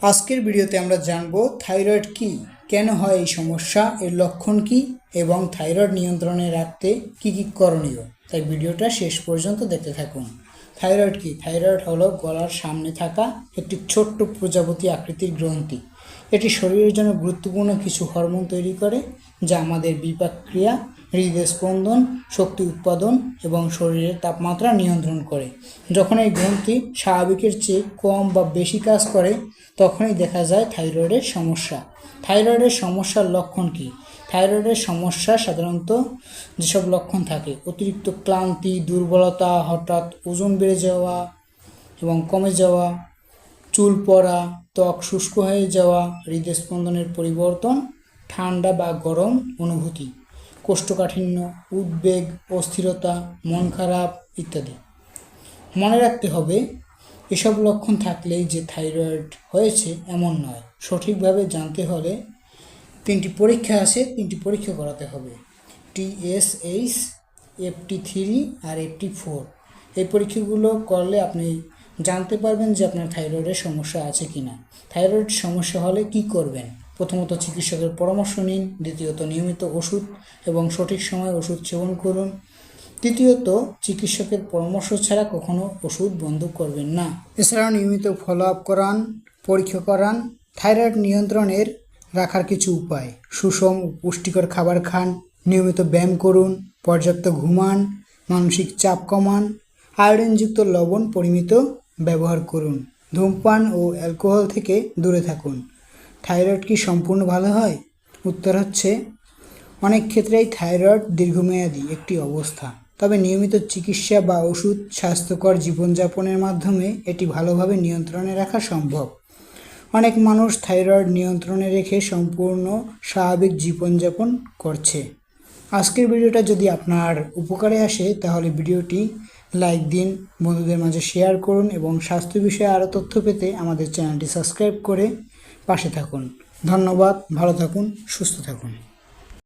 আজকের ভিডিওতে আমরা জানব থাইরয়েড কি, কেন হয় এই সমস্যা, এর লক্ষণ কি এবং থাইরয়েড নিয়ন্ত্রণে রাখতে কি কি করণীয়। তাই ভিডিওটা শেষ পর্যন্ত দেখতে থাকুন। থাইরয়েড কি? থাইরয়েড হলো গলার সামনে থাকা একটি ছোট্ট প্রজাপতি আকৃতির গ্রন্থি। এটি শরীরের জন্য গুরুত্বপূর্ণ কিছু হরমোন তৈরি করে, যা আমাদের বিপাক ক্রিয়া, হৃদস্পন্দন, শক্তি উৎপাদন এবং শরীরের তাপমাত্রা নিয়ন্ত্রণ করে। যখন এই গ্রন্থি স্বাভাবিকের চেয়ে কম বা বেশি কাজ করে, তখনই দেখা যায় থাইরয়েডের সমস্যা। থাইরয়েডের সমস্যার লক্ষণ কি? থাইরয়েডের সমস্যা সাধারণত যেসব লক্ষণ থাকে: অতিরিক্ত ক্লান্তি, দুর্বলতা, হঠাৎ ওজন বেড়ে যাওয়া এবং কমে যাওয়া, চুল পড়া, ত্বক শুষ্ক হয়ে যাওয়া, হৃদস্পন্দনের পরিবর্তন, ঠান্ডা বা গরম অনুভূতি, কোষ্ঠকাঠিন্য, উদ্বেগ, অস্থিরতা, মন খারাপ ইত্যাদি। মনে রাখতে হবে, এসব লক্ষণ থাকলেই যে থাইরয়েড হয়েছে এমন নয়। সঠিকভাবে জানতে হলে 3টি পরীক্ষা আছে, 3টি পরীক্ষা করাতে হবে: TSH, FT3 আর FT4। এই পরীক্ষাগুলো করলে আপনি জানতে পারবেন যে আপনার থাইরয়েডের সমস্যা আছে কিনা। থাইরয়েড সমস্যা হলে কি করবেন? প্রথমত চিকিৎসকের পরামর্শ নিন। দ্বিতীয়ত নিয়মিত ওষুধ এবং সঠিক সময়ে ওষুধ সেবন করুন। তৃতীয়ত চিকিৎসকের পরামর্শ ছাড়া কখনো ওষুধ বন্ধ করবেন না। এছাড়াও নিয়মিত ফলো আপ করান, পরীক্ষা করান। থাইরয়েড নিয়ন্ত্রণের রাখার কিছু উপায়: সুষম ও পুষ্টিকর খাবার খান, নিয়মিত ব্যায়াম করুন, পর্যাপ্ত ঘুমান, মানসিক চাপ কমান, আয়োডিনযুক্ত লবণ পরিমিত ব্যবহার করুন, ধূমপান ও অ্যালকোহল থেকে দূরে থাকুন। থাইরয়েড কি সম্পূর্ণ ভালো হয়? উত্তর হচ্ছে, অনেক ক্ষেত্রেই থাইরয়েড দীর্ঘমেয়াদী একটি অবস্থা, তবে নিয়মিত চিকিৎসা বা ওষুধ, স্বাস্থ্যকর জীবনযাপনের মাধ্যমে এটি ভালোভাবে নিয়ন্ত্রণে রাখা সম্ভব। অনেক মানুষ থাইরয়েড নিয়ন্ত্রণে রেখে সম্পূর্ণ স্বাভাবিক জীবনযাপন করছে। আজকের ভিডিওটা যদি আপনার উপকারে আসে তাহলে ভিডিওটি লাইক দিন, বন্ধুদের মাঝে শেয়ার করুন এবং স্বাস্থ্য বিষয়ে আরও তথ্য পেতে আমাদের চ্যানেলটি সাবস্ক্রাইব করে পাশে থাকুন। ধন্যবাদ। ভালো থাকুন, সুস্থ থাকুন।